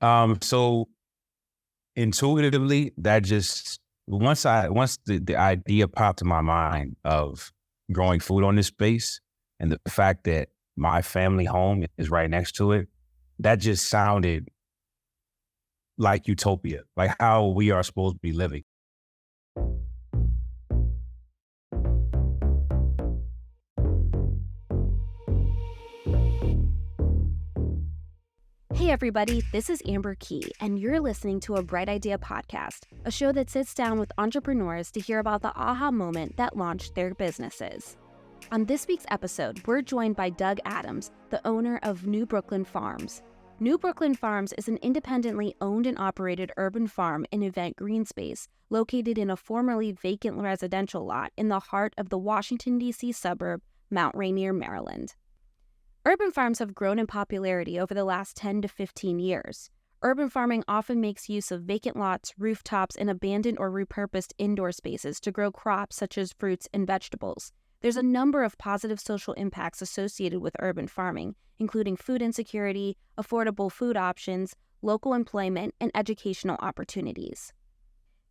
So intuitively, that just once the idea popped in my mind of growing food on this space and the fact that my family home is right next to it, that just sounded like utopia, like how we are supposed to be living. Hey everybody, this is Amber Key, and you're listening to a Bright Idea podcast, a show that sits down with entrepreneurs to hear about the aha moment that launched their businesses. On this week's episode, we're joined by Doug Adams, the owner of New Brooklyn Farms. New Brooklyn Farms is an independently owned and operated urban farm and event green space located in a formerly vacant residential lot in the heart of the Washington, D.C. suburb, Mount Rainier, Maryland. Urban farms have grown in popularity over the last 10 to 15 years. Urban farming often makes use of vacant lots, rooftops, and abandoned or repurposed indoor spaces to grow crops such as fruits and vegetables. There's a number of positive social impacts associated with urban farming, including food insecurity, affordable food options, local employment, and educational opportunities.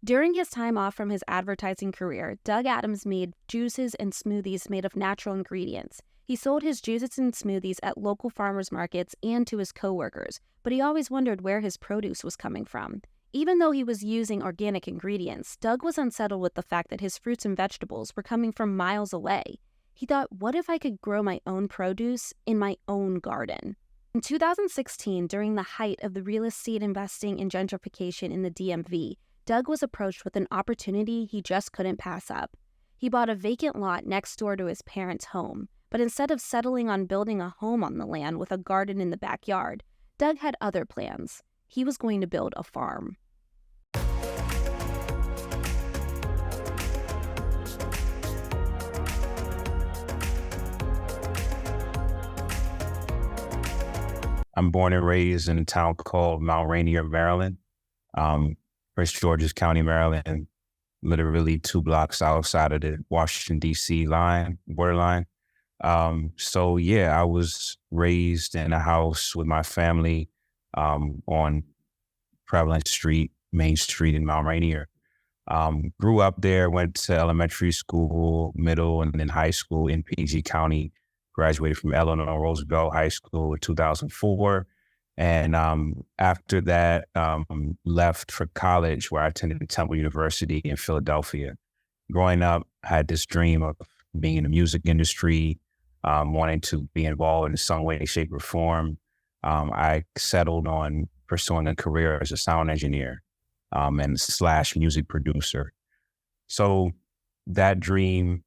During his time off from his advertising career, Doug Adams made juices and smoothies made of natural ingredients. He sold his juices and smoothies at local farmers markets and to his coworkers, but he always wondered where his produce was coming from. Even though he was using organic ingredients, Doug was unsettled with the fact that his fruits and vegetables were coming from miles away. He thought, what if I could grow my own produce in my own garden? In 2016, during the height of the real estate investing and gentrification in the DMV, Doug was approached with an opportunity he just couldn't pass up. He bought a vacant lot next door to his parents' home. But instead of settling on building a home on the land with a garden in the backyard, Doug had other plans. He was going to build a farm. I'm born and raised in a town called Mount Rainier, Maryland, Prince George's County, Maryland, literally 2 blocks outside of the Washington, D.C. borderline. So yeah, I was raised in a house with my family on Prevalent Street, Main Street in Mount Rainier. Grew up there, went to elementary school, middle, and then high school in PG County. Graduated from Eleanor Roosevelt High School in 2004. And after that, left for college where I attended Temple University in Philadelphia. Growing up, I had this dream of being in the music industry, wanting to be involved in some way, shape, or form. I settled on pursuing a career as a sound engineer and / music producer. So that dream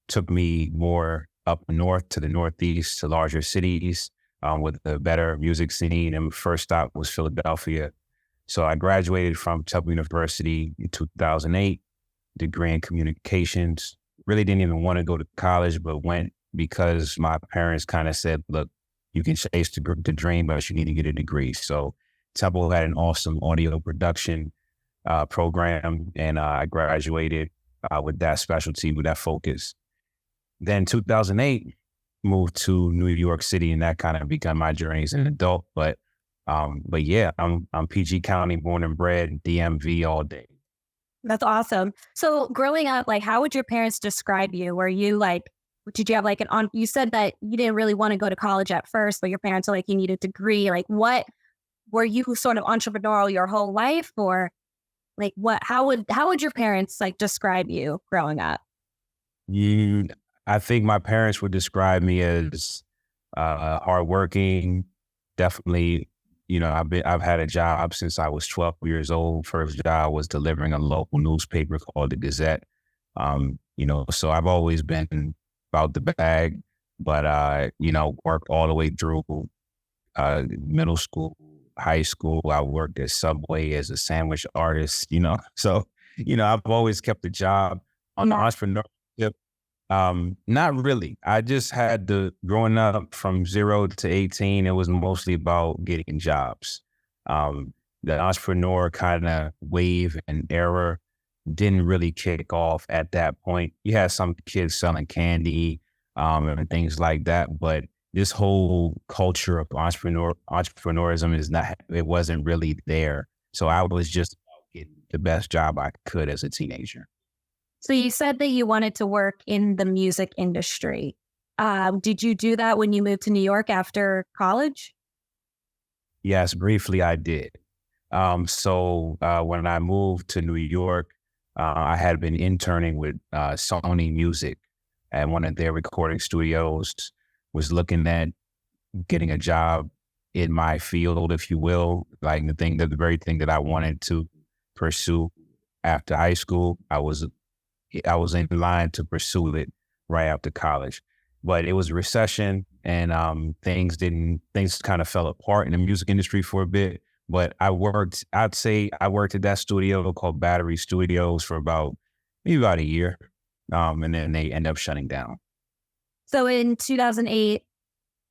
took me more up north to the Northeast to larger cities with a better music scene. And my first stop was Philadelphia. So I graduated from Temple University in 2008, degree in communications. Really didn't even want to go to college, but went because my parents kind of said, look, you can chase the dream, but you need to get a degree. So Temple had an awesome audio production program, and I graduated with that specialty, with that focus. Then 2008, moved to New York City, and that kind of began my journey as an adult. But yeah, I'm PG County, born and bred, DMV all day. That's awesome. So growing up, how would your parents describe you? Were you did you have you said that you didn't really want to go to college at first, but your parents were you need a degree. What were you sort of entrepreneurial your whole life, or how would your parents describe you growing up? I think my parents would describe me as hardworking. Definitely, I've had a job since I was 12 years old. First job was delivering a local newspaper called the Gazette. So I've always been about the bag, but worked all the way through middle school, high school. I worked at Subway as a sandwich artist. So I've always kept a job. On the entrepreneurship, not really. I just had growing up from 0 to 18, it was mostly about getting jobs. The entrepreneur kind of wave and era didn't really kick off at that point. You had some kids selling candy and things like that, but this whole culture of entrepreneurism it wasn't really there. So I was just getting the best job I could as a teenager. So you said that you wanted to work in the music industry. Did you do that when you moved to New York after college? Yes, briefly I did. So when I moved to New York, I had been interning with Sony Music at one of their recording studios, was looking at getting a job in my field, if you will, like the very thing that I wanted to pursue after high school. I was in line to pursue it right after college, but it was a recession and things kind of fell apart in the music industry for a bit. But I'd say I worked at that studio called Battery Studios for maybe about a year. And then they end up shutting down. So in 2008,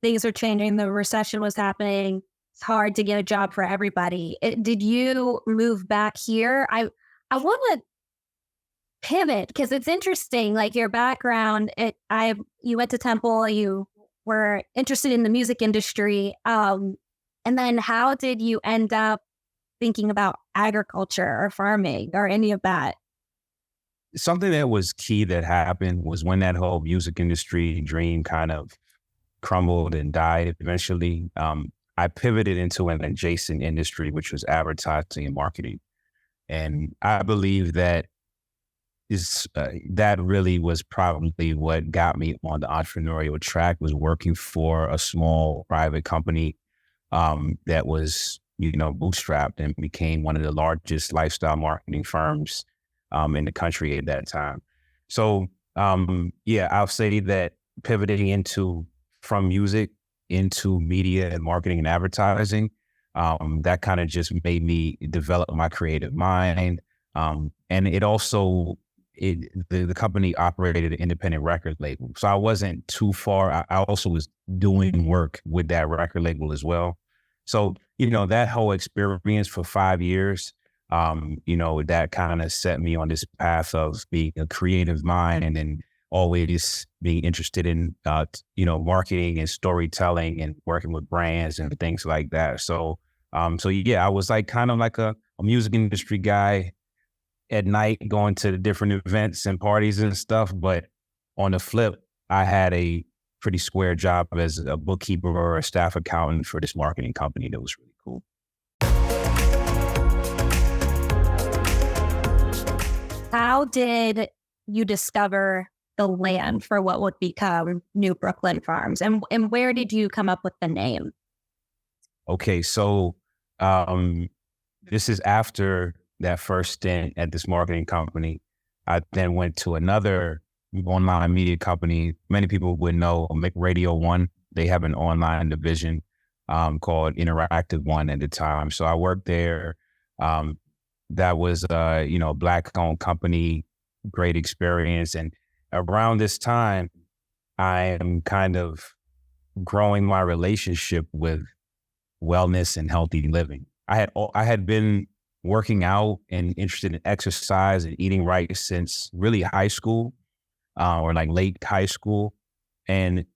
things are changing. The recession was happening. It's hard to get a job for everybody. Did you move back here? I want to pivot because it's interesting, like your background. You went to Temple, you were interested in the music industry. And then how did you end up thinking about agriculture or farming or any of that? Something that was key that happened was when that whole music industry dream kind of crumbled and died eventually. I pivoted into an adjacent industry, which was advertising and marketing. And I believe that that really was probably what got me on the entrepreneurial track, was working for a small private company that was, bootstrapped and became one of the largest lifestyle marketing firms in the country at that time. So I'll say that pivoting from music into media and marketing and advertising, that kind of just made me develop my creative mind. And it also, the company operated an independent record label. So I wasn't too far. I also was doing work with that record label as well. So, that whole experience for 5 years, that kind of set me on this path of being a creative mind and then always being interested in, marketing and storytelling and working with brands and things like that. So I was like kind of like a music industry guy at night, going to the different events and parties and stuff. But on the flip, I had a pretty square job as a bookkeeper or a staff accountant for this marketing company that was really cool. How did you discover the land for what would become New Brooklyn Farms? And where did you come up with the name? Okay, so this is after that first stint at this marketing company. I then went to another online media company. Many people would know Radio One. They have an online division called Interactive One at the time. So I worked there. That was a Black-owned company, great experience. And around this time, I am kind of growing my relationship with wellness and healthy living. I had been working out and interested in exercise and eating right since really high school, or like late high school. And,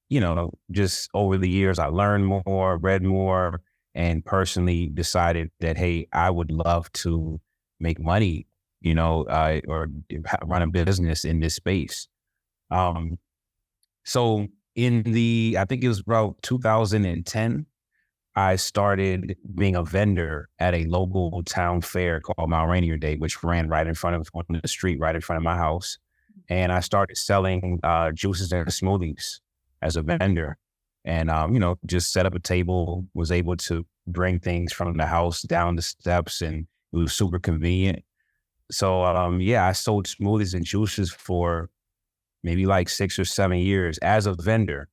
just over the years, I learned more, read more, and personally decided that, hey, I would love to make money, or run a business in this space. So I think it was about 2010, I started being a vendor at a local town fair called Mount Rainier Day, which ran right in front of on the street, right in front of my house. And I started selling juices and smoothies as a vendor, and just set up a table, was able to bring things from the house down the steps, and it was super convenient. So I sold smoothies and juices for maybe like 6 or 7 years as a vendor.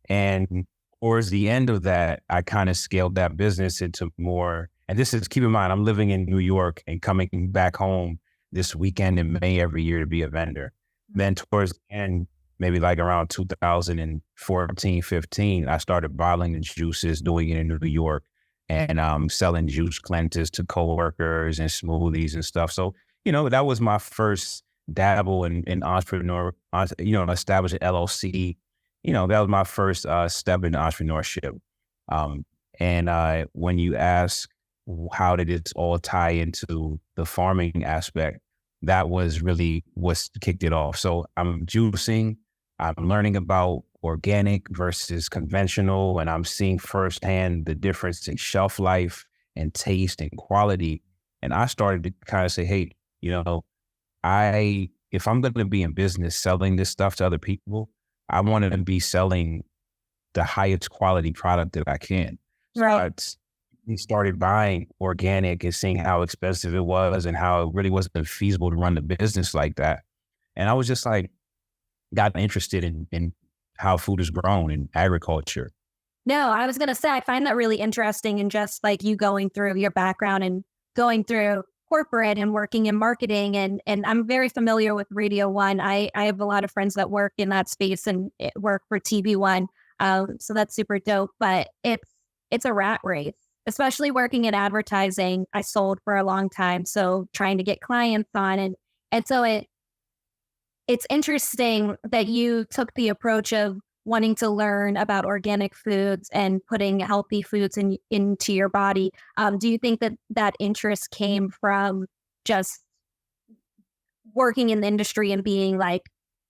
And towards the end of that, I kind of scaled that business into more, and keep in mind, I'm living in New York and coming back home this weekend in May every year to be a vendor. Then towards the end, maybe like around 2014, 15, I started bottling the juices, doing it in New York, and selling juice cleanses to coworkers and smoothies and stuff. So, that was my first dabble in entrepreneur, establish an LLC that was my first step in entrepreneurship. Um, and when you ask how did it all tie into the farming aspect, that was really what kicked it off. So I'm juicing, I'm learning about organic versus conventional, and I'm seeing firsthand the difference in shelf life and taste and quality. And I started to kind of say, hey, you know, if I'm going to be in business selling this stuff to other people, I want to be selling the highest quality product that I can. So Right. we started buying organic and seeing how expensive it was and how it really wasn't feasible to run the business like that. And I was just like, got interested in how food is grown in agriculture. No, I was going to say, I find that really interesting, and just like you going through your background and going through corporate and working in marketing. And I'm very familiar with Radio One. I have a lot of friends that work in that space and work for TV One. So that's super dope, but it's a rat race, especially working in advertising. I sold for a long time. So trying to get clients on, and so it's interesting that you took the approach of wanting to learn about organic foods and putting healthy foods into your body. Do you think that that interest came from just working in the industry and being like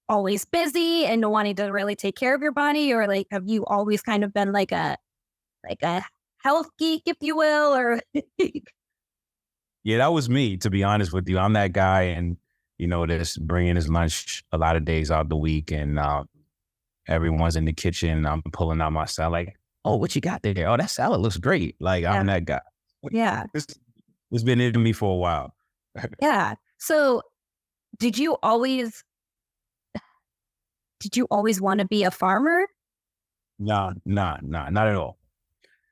always busy and wanting to really take care of your body, or like have you always kind of been like a health geek, if you will, or Yeah, that was me, to be honest with you. I'm that guy, and that's bringing his lunch a lot of days out the week, and everyone's in the kitchen. I'm pulling out my salad, like, oh, what you got there? Oh, that salad looks great. Like, yeah, I'm that guy. yeah, It's been into me for a while. yeah. So did you always want to be a farmer? Nah, not at all.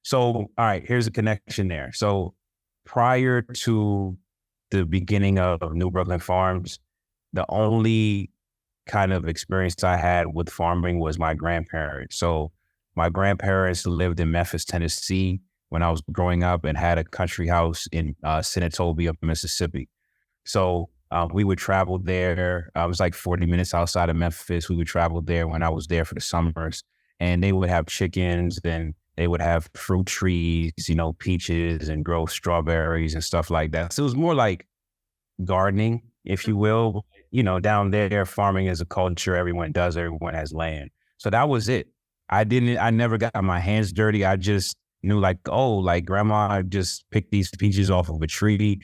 So, all right, here's a connection there. So prior to the beginning of New Brooklyn Farms, the only kind of experience I had with farming was my grandparents. So my grandparents lived in Memphis, Tennessee when I was growing up, and had a country house in Senatobia, Mississippi. So we would travel there. I was like 40 minutes outside of Memphis. We would travel there when I was there for the summers, and they would have chickens, and they would have fruit trees, peaches, and grow strawberries and stuff like that. So it was more like gardening, if you will. Down there, farming is a culture. Everyone does. Everyone has land. So that was it. I never got my hands dirty. I just knew, like, oh, like grandma just picked these peaches off of a tree.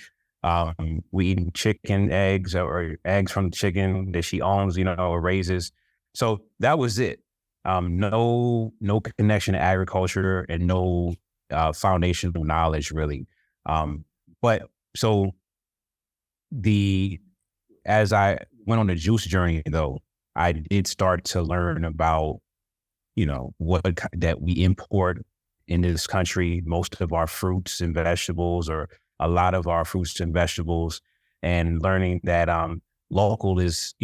We eating chicken eggs, or eggs from the chicken that she owns, or raises. So that was it. No connection to agriculture, and no foundational knowledge really. But so as I went on the juice journey, though, I did start to learn about, that we import in this country, most of our fruits and vegetables, or a lot of our fruits and vegetables, and learning that local is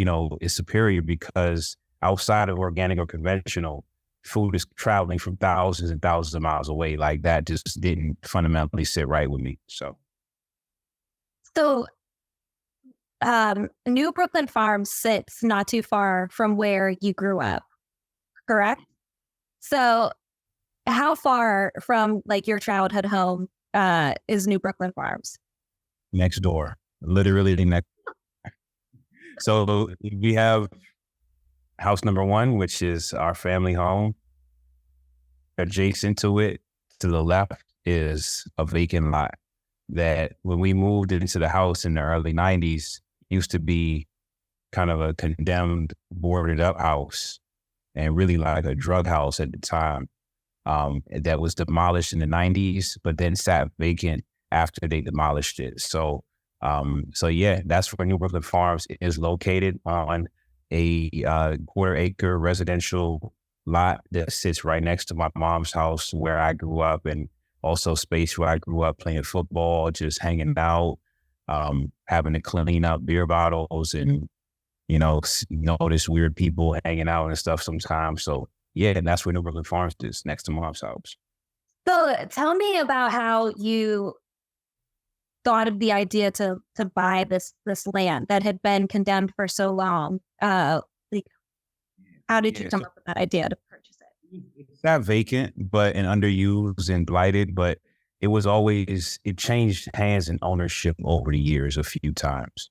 superior, because outside of organic or conventional, food is traveling from thousands and thousands of miles away. Like, that just didn't fundamentally sit right with me. So New Brooklyn Farms sits not too far from where you grew up, correct? So how far from like your childhood home is New Brooklyn Farms? Next door, literally the next. So we have house number one, which is our family home. Adjacent to it, to the left, is a vacant lot that, when we moved into the house in the early 90s, used to be kind of a condemned, boarded up house, and really like a drug house at the time. That was demolished in the 90s, but then sat vacant after they demolished it. So yeah, that's where New Brooklyn Farms is located, on a quarter-acre residential lot that sits right next to my mom's house where I grew up, and also space where I grew up playing football, just hanging out, having to clean up beer bottles, and notice weird people hanging out and stuff sometimes. So yeah, and that's where New Brooklyn Farms is, next to mom's house. So tell me about how you thought of the idea to buy this land that had been condemned for so long. Like, How did you Yeah, come so up with that idea to purchase it? it's not vacant, but and underused and blighted, but it changed hands and ownership over the years a few times.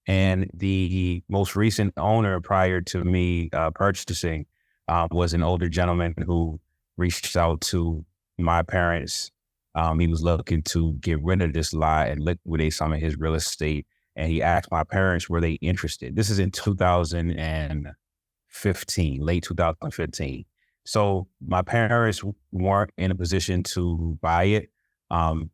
And the most recent owner prior to me purchasing was an older gentleman who reached out to my parents. He was looking to get rid of this lot and liquidate some of his real estate. And he asked my parents, were they interested? This is in 2015, late 2015. So my parents weren't in a position to buy it. And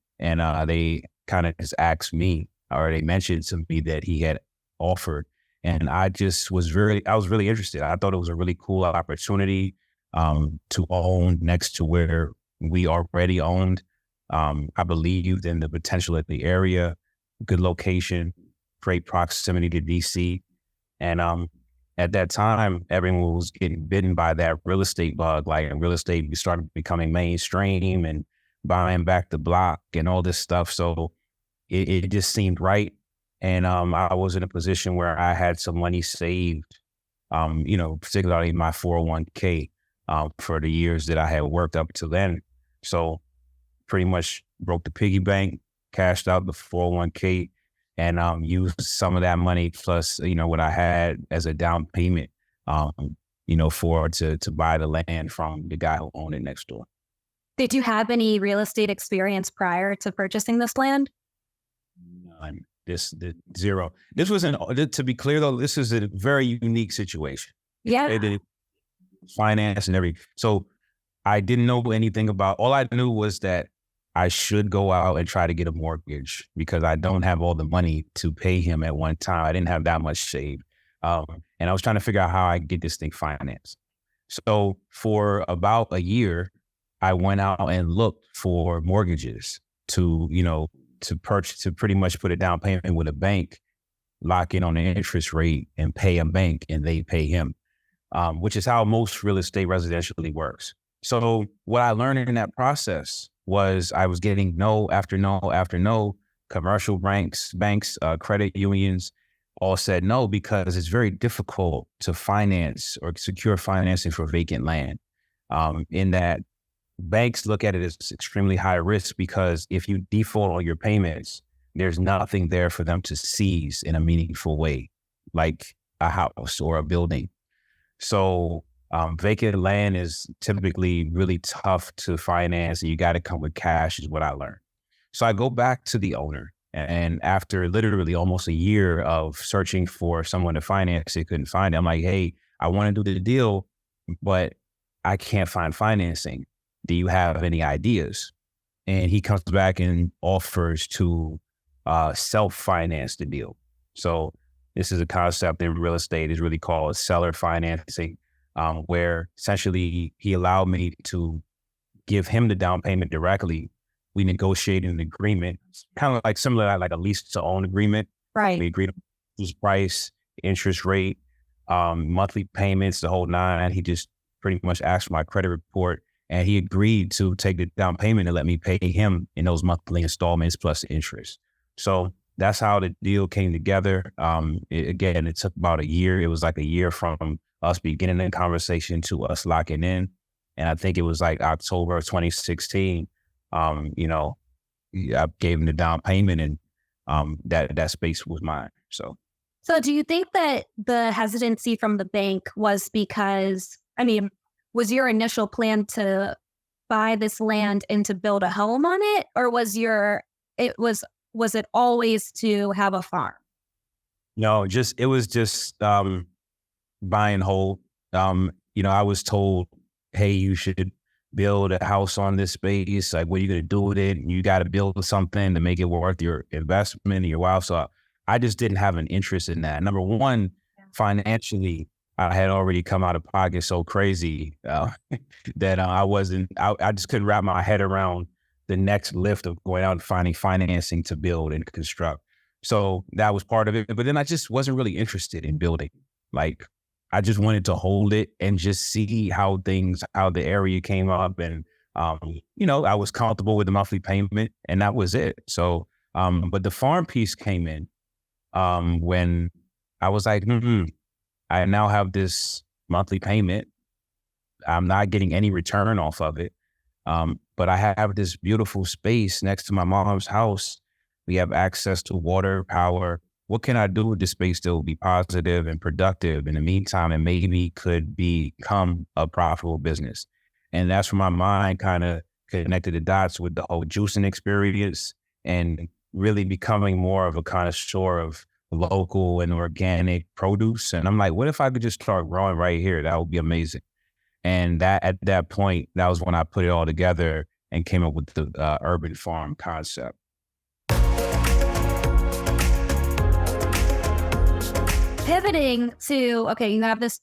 they kind of just asked me, or they mentioned to me that he had offered. And I was really interested. I thought it was a really cool opportunity to own next to where we already owned. I believed in the potential of the area, good location, great proximity to DC. And at that time, everyone was getting bitten by that real estate bug. Like, and real estate started becoming mainstream and buying back the block and all this stuff. So it just seemed right. And I was in a position where I had some money saved, particularly my 401k for the years that I had worked up to then. So pretty much broke the piggy bank, cashed out the 401k, and used some of that money plus, what I had as a down payment, to buy the land from the guy who owned it next door. Did you have any real estate experience prior to purchasing this land? None. Zero. This was to be clear though, this is a very unique situation. Yeah. It did finance and everything. So I didn't know anything about, all I knew was that I should go out and try to get a mortgage because I don't have all the money to pay him at one time. I didn't have that much saved. And I was trying to figure out how I get this thing financed. So for about a year, I went out and looked for mortgages to purchase, to pretty much put a down payment with a bank, lock in on the interest rate and pay a bank and they pay him, which is how most real estate residentially works. So what I learned in that process was I was getting no after no after no. Commercial banks, credit unions all said no because it's very difficult to finance or secure financing for vacant land. In that banks look at it as extremely high risk because if you default on your payments, there's nothing there for them to seize in a meaningful way, like a house or a building. So vacant land is typically really tough to finance and you got to come with cash is what I learned. So I go back to the owner and after literally almost a year of searching for someone to finance it, couldn't find it. I'm like, hey, I want to do the deal, but I can't find financing. Do you have any ideas? And he comes back and offers to self-finance the deal. So this is a concept in real estate is really called seller financing, where essentially he allowed me to give him the down payment directly. We negotiated an agreement, kind of like similar like a lease to own agreement. Right. We agreed on his price, interest rate, monthly payments, the whole nine. He just pretty much asked for my credit report and he agreed to take the down payment and let me pay him in those monthly installments plus interest. So that's how the deal came together. It took about a year. It was like a year from us beginning the conversation to us locking in. And I think it was like October of 2016, I gave him the down payment and that space was mine. So do you think that the hesitancy from the bank was because, was your initial plan to buy this land and to build a home on it? Or was it always to have a farm? No, it was just buy and hold. I was told, hey, you should build a house on this space. Like, what are you going to do with it? You got to build something to make it worth your investment and your while. So I just didn't have an interest in that. Number one, financially, I had already come out of pocket so crazy that I just couldn't wrap my head around the next lift of going out and finding financing to build and construct. So that was part of it. But then I just wasn't really interested in building. Like, I just wanted to hold it and just see how the area came up. And, I was comfortable with the monthly payment and that was it. So, but the farm piece came in when I was like, I now have this monthly payment. I'm not getting any return off of it. But I have this beautiful space next to my mom's house. We have access to water, power. What can I do with this space that will be positive and productive in the meantime and maybe could become a profitable business? And that's where my mind kind of connected the dots with the whole juicing experience and really becoming more of a connoisseur of local and organic produce. And I'm like, what if I could just start growing right here? That would be amazing. And that at that point, that was when I put it all together and came up with the urban farm concept. Pivoting to, okay, you have this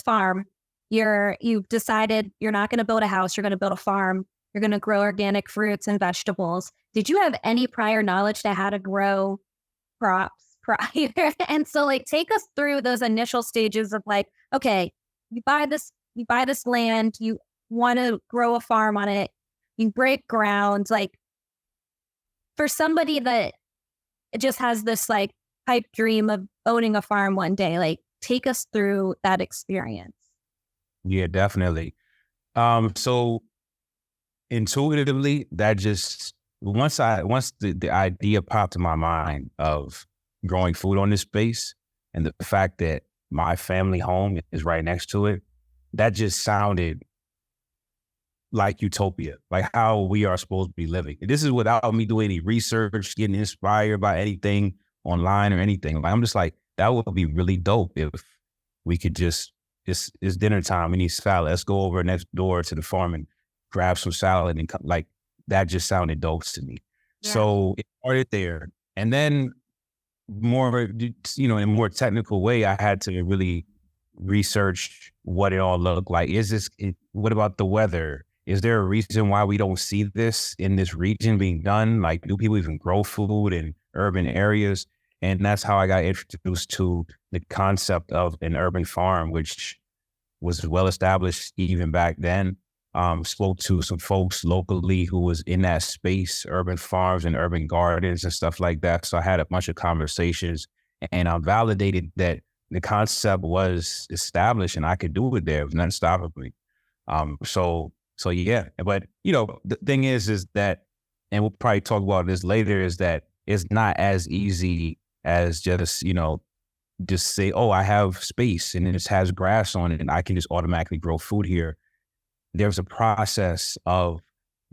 farm. You've decided you're not going to build a house. You're going to build a farm. You're going to grow organic fruits and vegetables. Did you have any prior knowledge to how to grow crops prior? And so like, take us through those initial stages of like, okay, you buy this land, you want to grow a farm on it, you break ground. Like for somebody that just has this like pipe dream of owning a farm one day, like take us through that experience. Yeah, definitely. So intuitively, that just once the idea popped in my mind of growing food on this space and the fact that my family home is right next to it, that just sounded like utopia, like how we are supposed to be living. And this is without me doing any research, getting inspired by anything online or anything. Like I'm just like, that would be really dope if we could just, it's dinner time, we need salad. Let's go over next door to the farm and grab some salad and come. Like that just sounded dope to me. Yeah. So it started there. And then more, in a more technical way, I had to really research what it all looked like. What about the weather? Is there a reason why we don't see this in this region being done? Like, do people even grow food in urban areas? And that's how I got introduced to the concept of an urban farm, which was well established even back then. Spoke to some folks locally who was in that space, urban farms and urban gardens and stuff like that. So I had a bunch of conversations and I validated that the concept was established and I could do it there. It was nothing stopping me. So yeah, but the thing is that, and we'll probably talk about this later, is that it's not as easy as just say, oh, I have space and it has grass on it and I can just automatically grow food here. There's a process of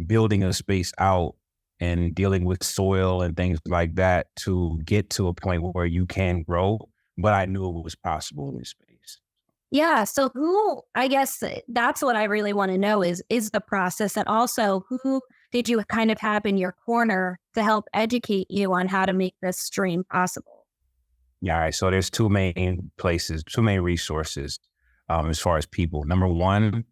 building a space out and dealing with soil and things like that to get to a point where you can grow. But I knew it was possible in this space. Yeah. So I guess that's what I really want to know is the process. And also who did you kind of have in your corner to help educate you on how to make this dream possible? Yeah. All right. So there's two main resources as far as people. Number one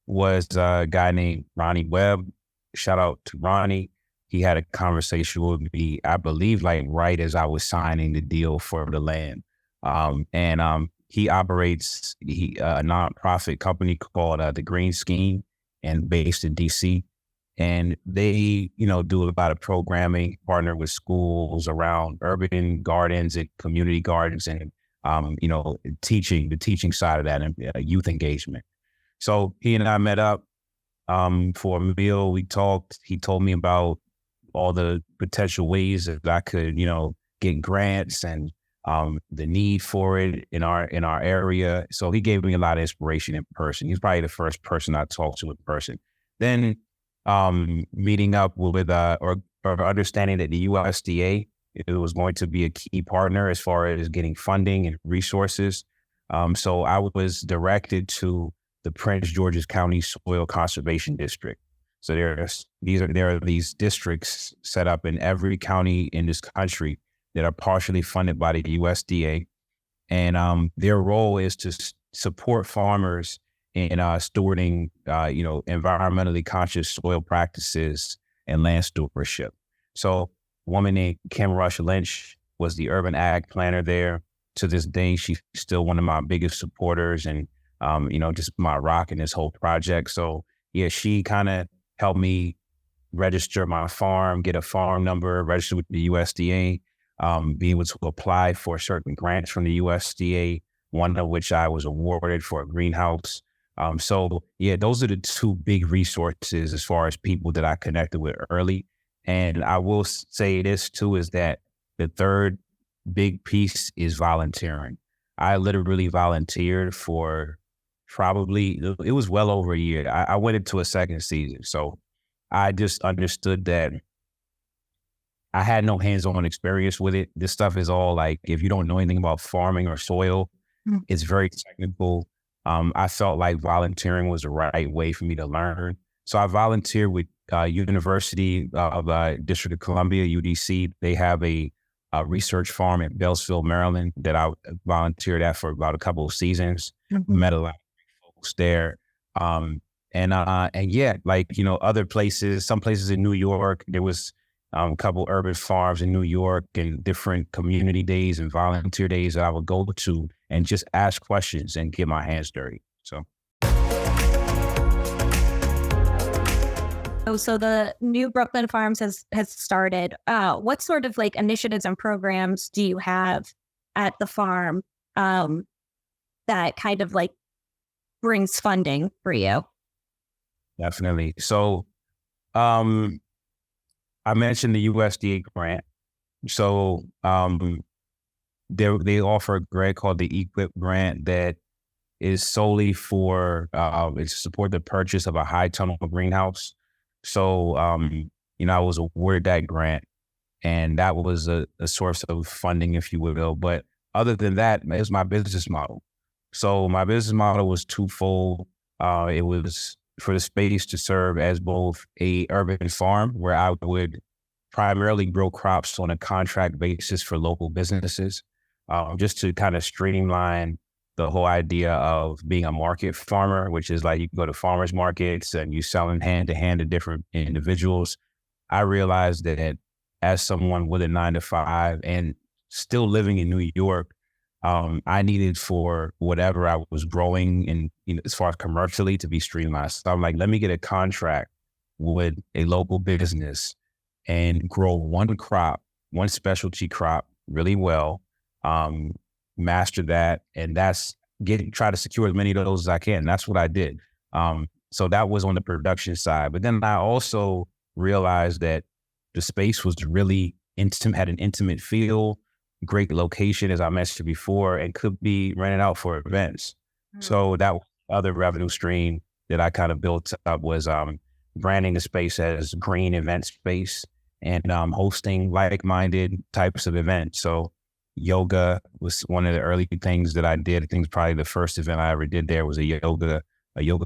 was a guy named Ronnie Webb. Shout out to Ronnie. He had a conversation with me, I believe, like right as I was signing the deal for the land. He operates a nonprofit company called The Green Scheme and based in DC. And they, do a lot of programming, partner with schools around urban gardens and community gardens and, the teaching side of that and youth engagement. So he and I met up for a meal. We talked. He told me about all the potential ways that I could, get grants and the need for it in our area. So he gave me a lot of inspiration in person. He's probably the first person I talked to in person. Then meeting up with or understanding that the USDA, it was going to be a key partner as far as getting funding and resources. So I was directed to the Prince George's County Soil Conservation District. So there are these districts set up in every county in this country that are partially funded by the USDA. And their role is to support farmers in stewarding, environmentally conscious soil practices and land stewardship. So a woman named Kim Rush Lynch was the urban ag planner there. To this day, she's still one of my biggest supporters and, just my rock in this whole project. So yeah, she kind of helped me register my farm, get a farm number, register with the USDA, be able to apply for certain grants from the USDA, one of which I was awarded for a greenhouse. So yeah, those are the two big resources as far as people that I connected with early. And I will say this too, is that the third big piece is volunteering. I literally volunteered for probably, it was well over a year. I went into a second season. So I just understood that I had no hands-on experience with it. This stuff is all like, if you don't know anything about farming or soil, it's very technical. I felt like volunteering was the right way for me to learn. So I volunteered with University of District of Columbia, UDC. They have a research farm in Beltsville, Maryland, that I volunteered at for about a couple of seasons. Met a lot of folks there. And yeah, like, other places, some places in New York, there was a couple urban farms in New York and different community days and volunteer days that I would go to and just ask questions and get my hands dirty. So the new Brooklyn Farms has started. What sort of like initiatives and programs do you have at the farm that kind of like brings funding for you? Definitely. So I mentioned the USDA grant. So they offer a grant called the EQIP grant that is solely for it's to support the purchase of a high tunnel greenhouse. So I was awarded that grant, and that was a source of funding, if you will. But other than that, it was my business model. So my business model was twofold. It was for the space to serve as both a urban farm where I would primarily grow crops on a contract basis for local businesses, just to kind of streamline the whole idea of being a market farmer, which is like you go to farmers markets and you selling hand to hand to different individuals. I realized that as someone with a 9-to-5 and still living in New York, I needed for whatever I was growing and as far as commercially to be streamlined. So I'm like, let me get a contract with a local business and grow one crop, one specialty crop really well, master that, and try to secure as many of those as I can. That's what I did. So that was on the production side. But then I also realized that the space was really intimate, had an intimate feel, great location, as I mentioned before, and could be rented out for events. So that other revenue stream that I kind of built up was branding the space as green event space and hosting like-minded types of events. So yoga was one of the early things that I did. I think probably the first event I ever did there was a yoga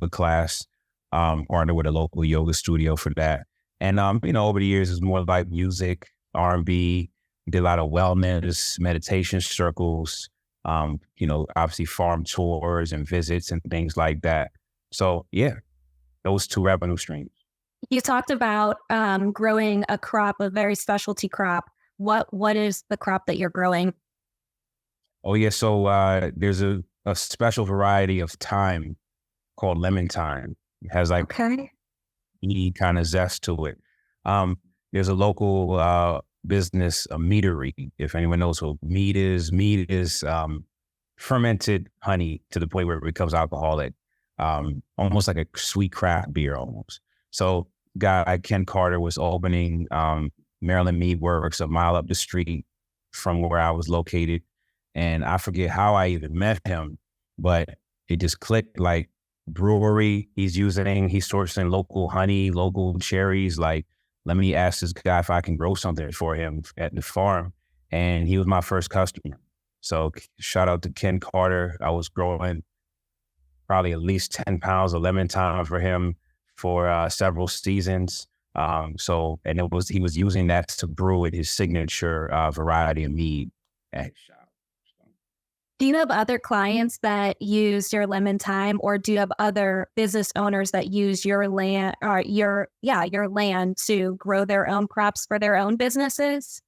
class, partnered with a local yoga studio for that. And, over the years, it's more like music, R&B, did a lot of wellness, meditation circles, obviously farm tours and visits and things like that. So yeah, those two revenue streams. You talked about growing a crop, a very specialty crop. What is the crop that you're growing? Oh yeah, so there's a special variety of thyme called lemon thyme. It has like unique kind of zest to it. There's a local business, a meadery, if anyone knows what mead is. Mead is fermented honey to the point where it becomes alcoholic, almost like a sweet craft beer almost. So guy Ken Carter was opening Maryland Mead Works a mile up the street from where I was located. And I forget how I even met him, but it just clicked. Like brewery, he's sourcing local honey, local cherries. Like, let me ask this guy if I can grow something for him at the farm. And he was my first customer. So shout out to Ken Carter. I was growing probably at least 10 pounds of lemon thyme for him for several seasons. And he was using that to brew it, his signature variety of mead at his shop. Do you have other clients that use your lemon thyme, or do you have other business owners that use your land or your land to grow their own crops for their own businesses?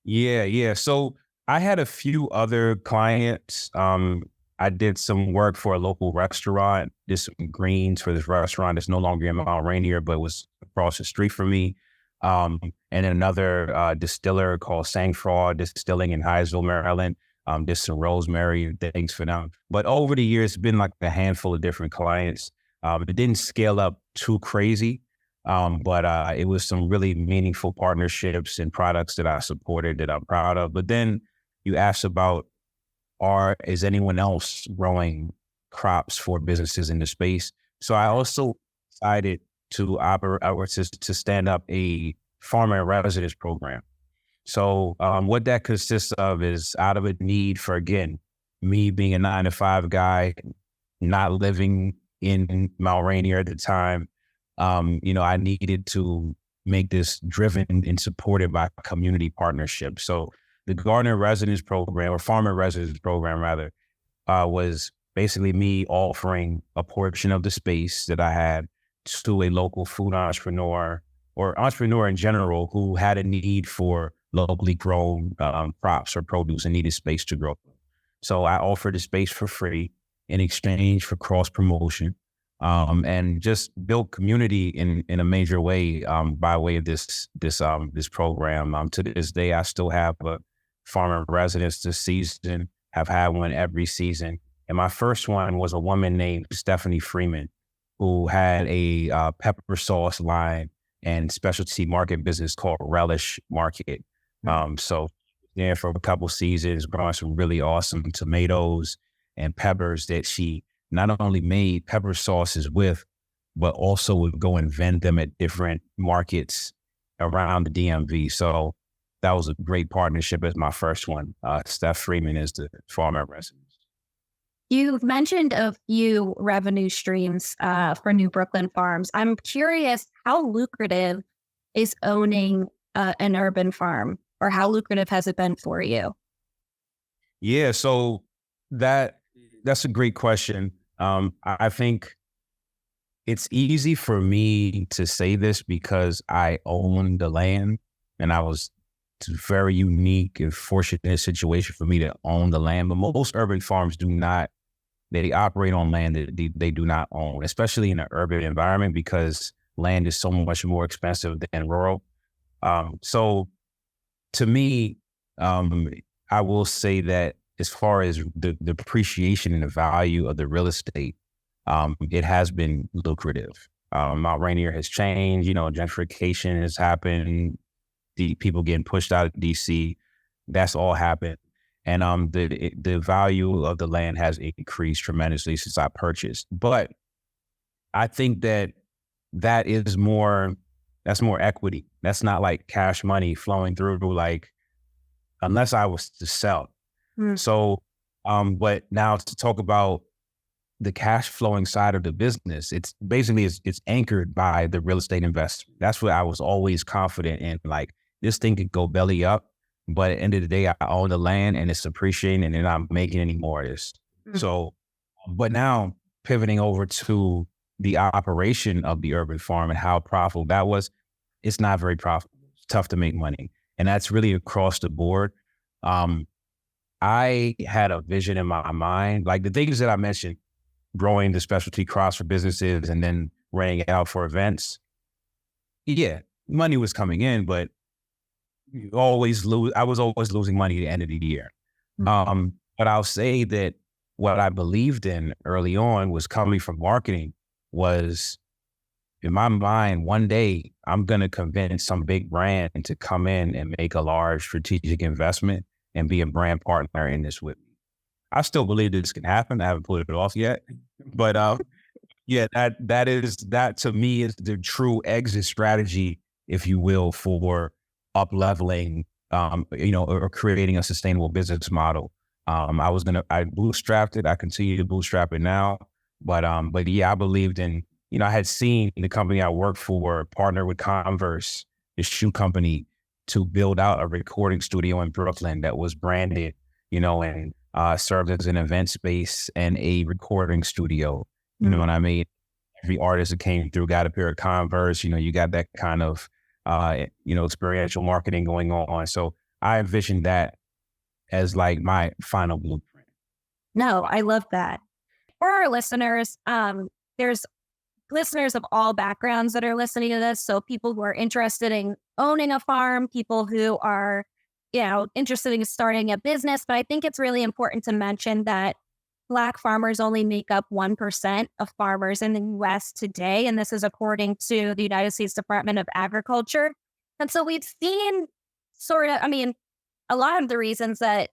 Yeah. So I had a few other clients. I did some work for a local restaurant, did some greens for this restaurant that's no longer in Mount Rainier, but was across the street from me. And another distiller called Sangfraud Distilling in Hyattsville, Maryland. Did some rosemary and things for them. But over the years, it's been like a handful of different clients. It didn't scale up too crazy, but it was some really meaningful partnerships and products that I supported that I'm proud of. But then you asked about, is anyone else growing crops for businesses in the space? So I also decided to operate or to stand up a farmer in residence program. So what that consists of is out of a need for, again, me being a 9-to-5 guy, not living in Mount Rainier at the time. I needed to make this driven and supported by community partnership. So the gardener residence program, or farmer residence program rather, was basically me offering a portion of the space that I had to a local food entrepreneur or entrepreneur in general who had a need for locally grown crops or produce and needed space to grow. So I offered the space for free in exchange for cross promotion, and just built community in a major way by way of this program. To this day, I still have a farmer residence this season. Have had one every season, and my first one was a woman named Stephanie Freeman, who had a pepper sauce line and specialty market business called Relish Market. So there for a couple seasons, growing some really awesome tomatoes and peppers that she not only made pepper sauces with, but also would go and vend them at different markets around the DMV. So that was a great partnership as my first one. Steph Freeman is the farmer resident. You've mentioned a few revenue streams for New Brooklyn Farms. I'm curious, how lucrative is owning an urban farm, or how lucrative has it been for you? Yeah, so that's a great question. I think it's easy for me to say this because I own the land, and it's a very unique and fortunate situation for me to own the land. But most urban farms do not. They operate on land that they do not own, especially in an urban environment, because land is so much more expensive than rural. So to me, I will say that as far as the appreciation and the value of the real estate, it has been lucrative. Mount Rainier has changed, gentrification has happened, the people getting pushed out of DC, that's all happened. And the value of the land has increased tremendously since I purchased. But I think that's more equity. That's not like cash money flowing through, like, unless I was to sell. So, but now to talk about the cash flowing side of the business, it's basically it's anchored by the real estate investment. That's what I was always confident in. Like, this thing could go belly up, but at the end of the day, I own the land and it's appreciating, and they're not making any more of this. So, but now pivoting over to the operation of the urban farm and how profitable that was, it's not very profitable. It's tough to make money. And that's really across the board. I had a vision in my mind, like the things that I mentioned, growing the specialty crops for businesses and then renting it out for events. Yeah, money was coming in, but I was always losing money at the end of the year. But I'll say that what I believed in early on was coming from marketing was, in my mind, one day I'm going to convince some big brand to come in and make a large strategic investment and be a brand partner in this with me. I still believe this can happen. I haven't pulled it off yet, but yeah, that to me is the true exit strategy, if you will, for up leveling, or creating a sustainable business model. I bootstrapped it. I continue to bootstrap it now, but yeah, I believed in, I had seen the company I worked for partner with Converse, the shoe company, to build out a recording studio in Brooklyn that was branded, and served as an event space and a recording studio. You know what I mean? Every artist that came through got a pair of Converse. You got that kind of, experiential marketing going on. So I envisioned that as like my final blueprint. No, I love that. For our listeners, there's listeners of all backgrounds that are listening to this. So people who are interested in owning a farm, people who are interested in starting a business, but I think it's really important to mention that Black farmers only make up 1% of farmers in the US today. And this is according to the United States Department of Agriculture. And so we've seen a lot of the reasons that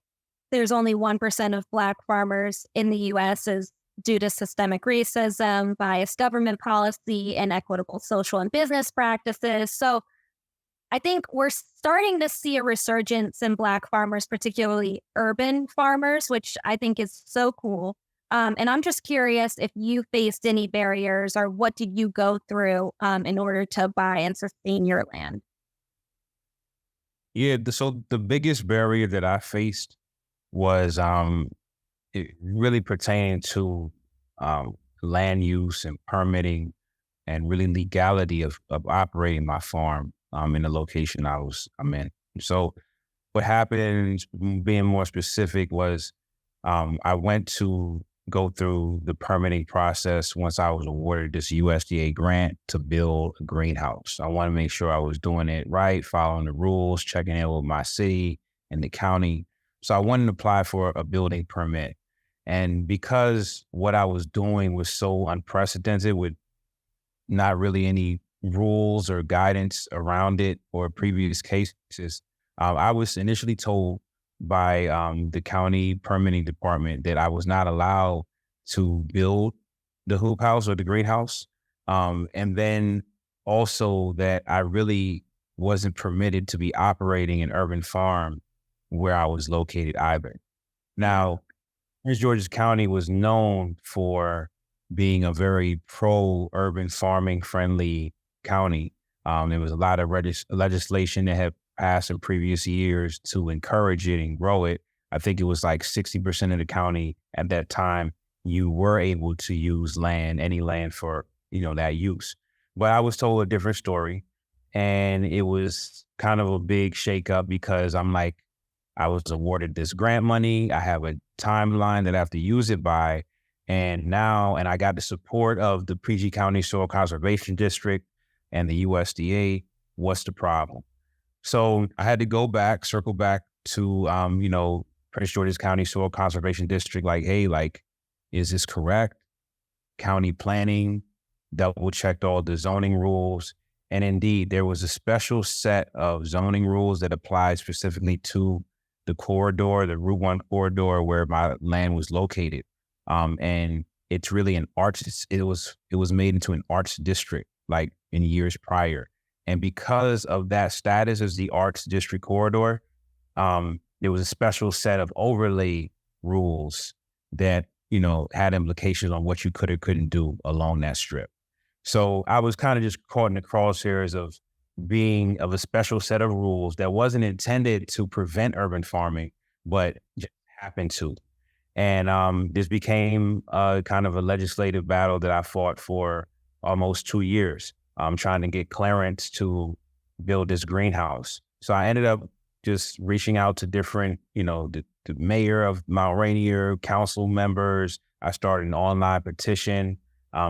there's only 1% of Black farmers in the US is due to systemic racism, biased government policy, and inequitable social and business practices. So I think we're starting to see a resurgence in Black farmers, particularly urban farmers, which I think is so cool. And I'm just curious if you faced any barriers or what did you go through in order to buy and sustain your land? Yeah, so the biggest barrier that I faced was it really pertained to land use and permitting and really legality of operating my farm in the location I'm in. So what happened, being more specific, was I went to go through the permitting process once I was awarded this USDA grant to build a greenhouse. I want to make sure I was doing it right, following the rules, checking in with my city and the county. So I wanted to apply for a building permit. And because what I was doing was so unprecedented with not really any rules or guidance around it or previous cases, I was initially told by the county permitting department that I was not allowed to build the hoop house or the greenhouse. And then also that I really wasn't permitted to be operating an urban farm where I was located either. Now, Prince George's County was known for being a very pro-urban farming friendly county. There was a lot of legislation that had passed in previous years to encourage it and grow it. I think it was like 60% of the county at that time, you were able to use land, any land for, that use. But I was told a different story, and it was kind of a big shakeup because I was awarded this grant money. I have a timeline that I have to use it by. And I got the support of the PG County Soil Conservation District and the USDA. What's the problem? So I had to circle back to, Prince George's County Soil Conservation District, hey, is this correct? County planning, double checked all the zoning rules. And indeed, there was a special set of zoning rules that applied specifically to the corridor, the Route 1 corridor where my land was located. And it's really it was made into an arts district in years prior. And because of that status as the arts district corridor, there was a special set of overlay rules that, had implications on what you could or couldn't do along that strip. So I was kind of just caught in the crosshairs of being of a special set of rules that wasn't intended to prevent urban farming, but just happened to. And this became kind of a legislative battle that I fought for almost 2 years, trying to get clearance to build this greenhouse. So I ended up just reaching out to different, the mayor of Mount Rainier, council members. I started an online petition,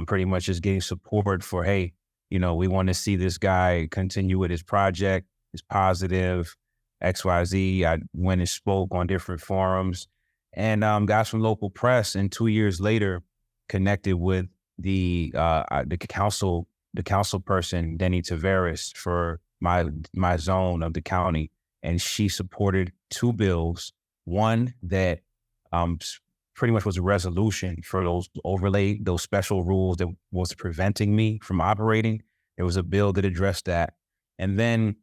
pretty much just getting support for, hey, we want to see this guy continue with his project. It's positive, XYZ. I went and spoke on different forums and got some local press. And 2 years later, connected with the council person, Denny Tavares, for my zone of the county. And she supported 2 bills. One that pretty much was a resolution for those special rules that was preventing me from operating. There was a bill that addressed that. And then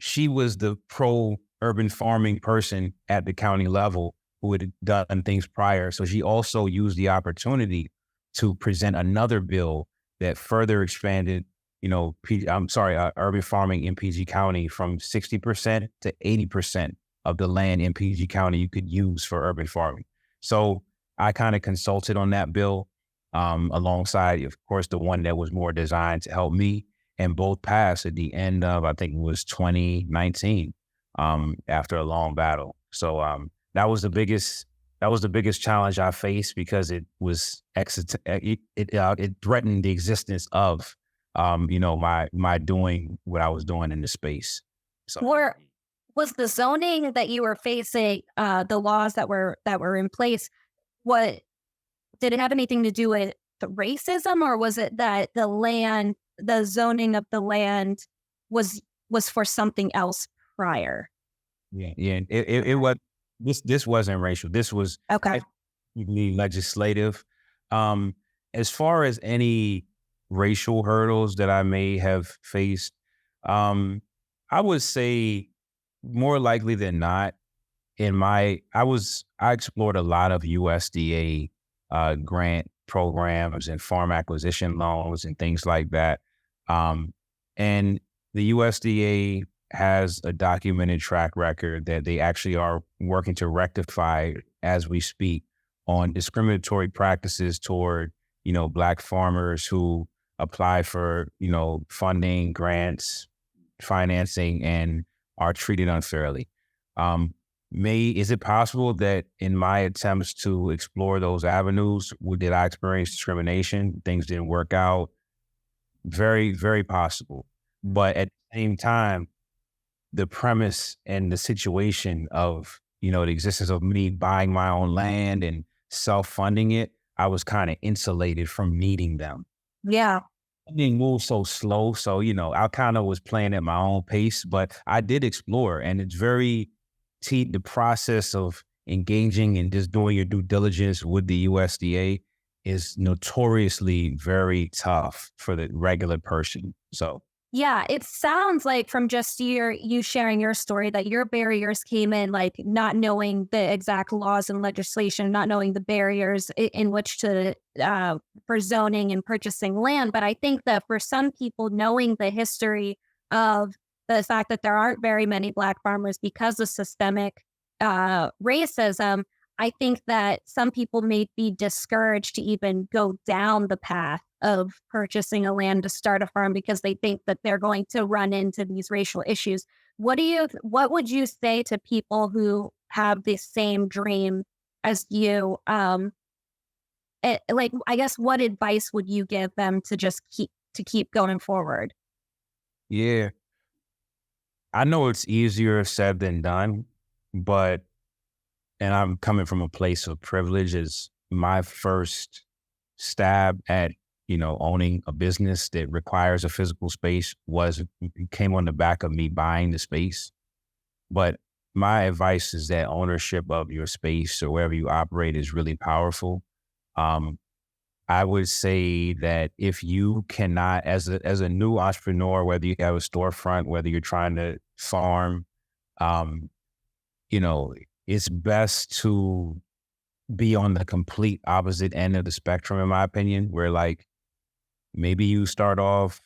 she was the pro-urban farming person at the county level who had done things prior. So she also used the opportunity to present another bill that further expanded, urban farming in PG County from 60% to 80% of the land in PG County you could use for urban farming. So I kind of consulted on that bill alongside, of course, the one that was more designed to help me, and both passed at the end of, I think it was 2019, after a long battle. So that was the biggest challenge I faced because it was it threatened the existence of my doing what I was doing in the space. So was the zoning that you were facing, the laws that were in place, what did it have anything to do with the racism, or was it that the zoning of the land was was for something else prior? Yeah. It was this wasn't racial. This was Okay. technically legislative. Um, as far as any racial hurdles that I may have faced, um, I would say more likely than not, I explored a lot of USDA grant programs and farm acquisition loans and things like that. And the USDA has a documented track record that they actually are working to rectify as we speak on discriminatory practices toward, Black farmers who apply for, funding, grants, financing, and are treated unfairly. Um, is it possible that in my attempts to explore those avenues, did I experience discrimination? Things didn't work out. Very, very possible. But at the same time, the premise and the situation of, the existence of me buying my own land and self-funding it, I was kind of insulated from needing them. Yeah. Didn't move so slow. So, I kind of was playing at my own pace, but I did explore, and it's the process of engaging and just doing your due diligence with the USDA is notoriously very tough for the regular person. So Yeah, it sounds like from just you sharing your story that your barriers came in like not knowing the exact laws and legislation, not knowing the barriers in which to for zoning and purchasing land. But I think that for some people, knowing the history of the fact that there aren't very many Black farmers because of systemic racism, I think that some people may be discouraged to even go down the path of purchasing a land to start a farm because they think that they're going to run into these racial issues. What would you say to people who have the same dream as you? Like, I guess, what advice would you give them to just keep going forward? yeah, I know it's easier said than done, but and I'm coming from a place of privilege as my first stab at, owning a business that requires a physical space came on the back of me buying the space. But my advice is that ownership of your space or wherever you operate is really powerful. Um, I would say that if you cannot, as a new entrepreneur, whether you have a storefront, whether you're trying to farm, um, you know, it's best to be on the complete opposite end of the spectrum, in my opinion, where like maybe you start off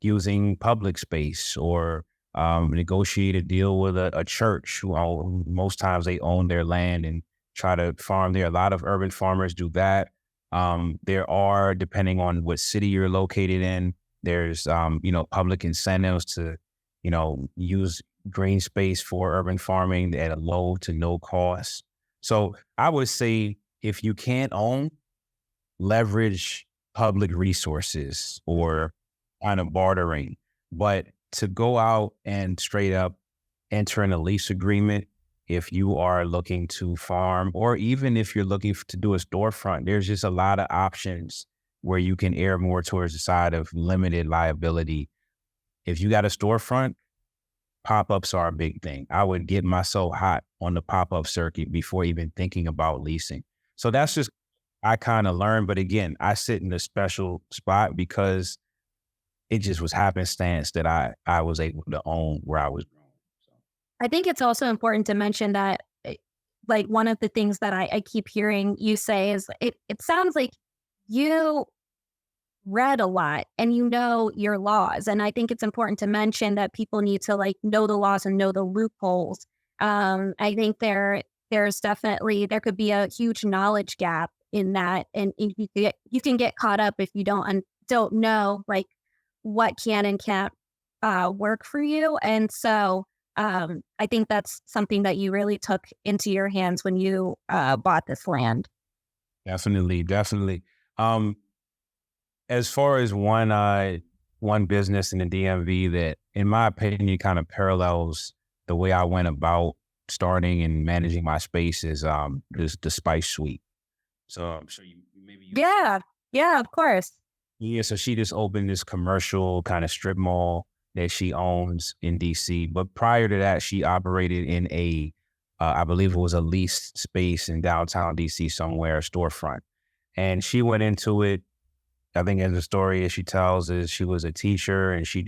using public space or negotiate a deal with a church most times they own their land and try to farm there. A lot of urban farmers do that. There are, depending on what city you're located in, there's, public incentives to, use green space for urban farming at a low to no cost. So I would say if you can't own, leverage public resources or kind of bartering. But to go out and straight up enter in a lease agreement, if you are looking to farm, or even if you're looking to do a storefront, there's just a lot of options where you can err more towards the side of limited liability. If you got a storefront, pop-ups are a big thing. I would get myself hot on the pop-up circuit before even thinking about leasing. So that's just, I kind of learned, but again, I sit in a special spot because it just was happenstance that I was able to own where I was growing. So, I think it's also important to mention that, like, one of the things that I keep hearing you say is it sounds like you read a lot and you know your laws. And I think it's important to mention that people need to like know the laws and know the loopholes. I think there's definitely there could be a huge knowledge gap in that, and you can get caught up if you don't know like what can and can't work for you. And so I think that's something that you really took into your hands when you bought this land. definitely. Um, as far as one business in the DMV that, in my opinion, kind of parallels the way I went about starting and managing my space is the Spice Suite. So I'm sure you maybe you Yeah. Yeah, of course. yeah. So she just opened this commercial kind of strip mall that she owns in DC. But prior to that, she operated in I believe it was a leased space in downtown DC somewhere, a storefront. And she went into it. I think as the story as she tells is she was a teacher and she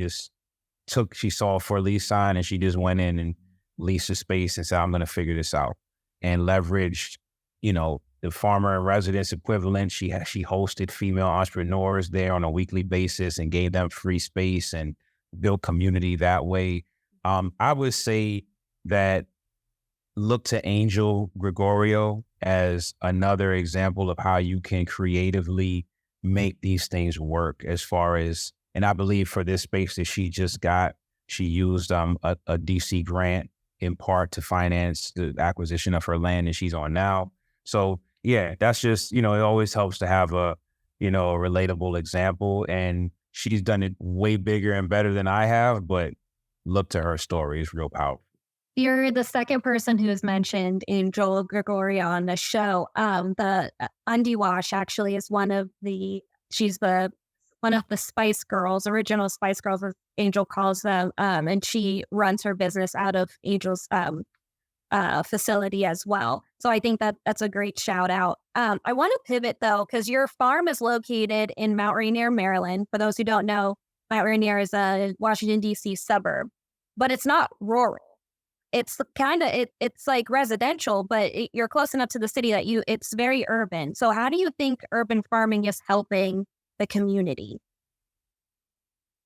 saw a for lease sign and she just went in and leased a space and said, I'm going to figure this out, and leveraged, the farmer in residence equivalent. She hosted female entrepreneurs there on a weekly basis and gave them free space and built community that way. I would say that look to Angel Gregorio as another example of how you can creatively make these things work as far as, and I believe for this space that she just got, she used a DC grant in part to finance the acquisition of her land that she's on now. So yeah, that's just, it always helps to have a relatable example, and she's done it way bigger and better than I have, but look to her story. It's real powerful. You're the second person who has mentioned Angel Gregorio on the show. The Undie Wash actually is she's one of the Spice Girls, original Spice Girls, as Angel calls them. And she runs her business out of Angel's facility as well. So I think that's a great shout out. I want to pivot though, because your farm is located in Mount Rainier, Maryland. For those who don't know, Mount Rainier is a Washington, D.C. suburb, but it's not rural. It's it's like residential, but you're close enough to the city that it's very urban. So how do you think urban farming is helping the community?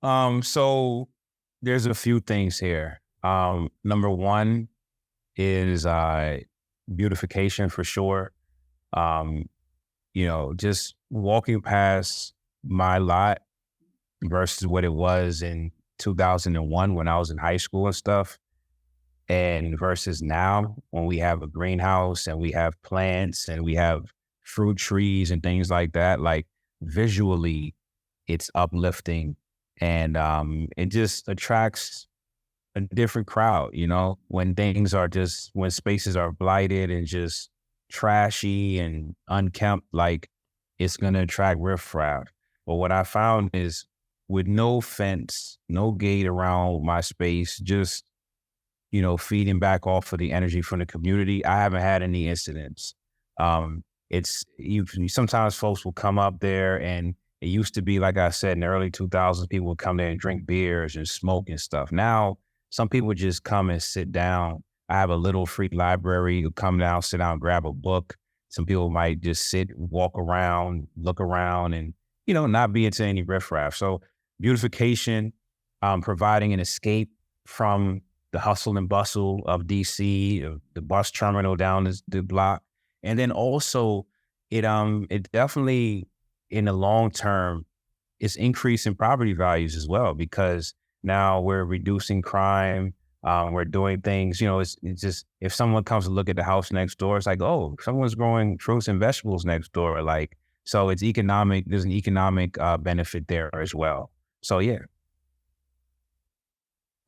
So there's a few things here. Number one is beautification for sure. Just walking past my lot versus what it was in 2001 when I was in high school and stuff, and versus now when we have a greenhouse and we have plants and we have fruit trees and things like that, like visually it's uplifting, and it just attracts a different crowd, when when spaces are blighted and just trashy and unkempt, like it's going to attract riffraff. But what I found is with no fence, no gate around my space, just feeding back off of the energy from the community, I haven't had any incidents. Sometimes folks will come up there, and it used to be, like I said, in the early 2000s, people would come there and drink beers and smoke and stuff. Now, some people just come and sit down. I have a little free library. You come down, sit down, grab a book. Some people might just sit, walk around, look around, and, not be into any riffraff. So beautification, providing an escape from the hustle and bustle of DC, the bus terminal down the block. And then also it definitely in the long term is increasing property values as well, because now we're reducing crime. We're doing things, it's just, if someone comes to look at the house next door, it's like, oh, someone's growing fruits and vegetables next door. Like, so it's economic, there's an economic benefit there as well. So, yeah.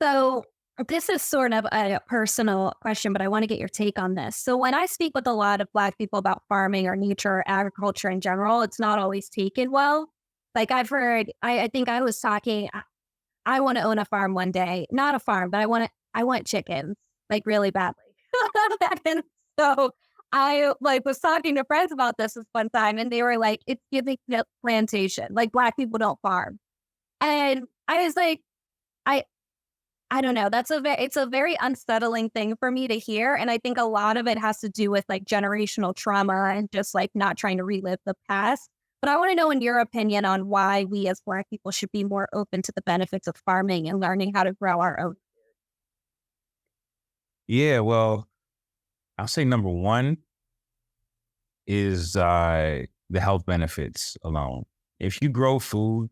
So this is sort of a personal question, but I want to get your take on this. So when I speak with a lot of Black people about farming or nature or agriculture in general, it's not always taken well. Like I've heard, I think I was talking, I want to own a farm one day, not a farm, but I want chickens, like really badly. And so I was talking to friends about this one time, and they were like, it's giving plantation, like Black people don't farm. And I was like, I don't know. It's a very unsettling thing for me to hear. And I think a lot of it has to do with like generational trauma and just like not trying to relive the past. But I want to know, in your opinion, on why we as Black people should be more open to the benefits of farming and learning how to grow our own. Yeah, well, I'll say number one is the health benefits alone. If you grow food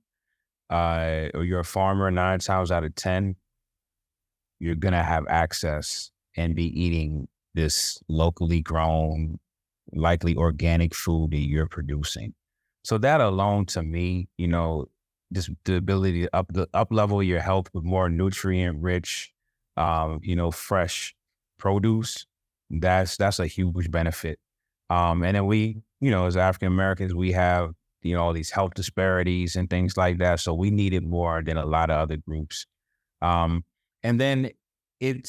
or you're a farmer, 9 times out of 10, you're going to have access and be eating this locally grown, likely organic food that you're producing. So that alone, to me, just the ability to up level your health with more nutrient rich fresh produce, that's a huge benefit. And then we, as African Americans, we have, all these health disparities and things like that. So we need it more than a lot of other groups. Um, and then I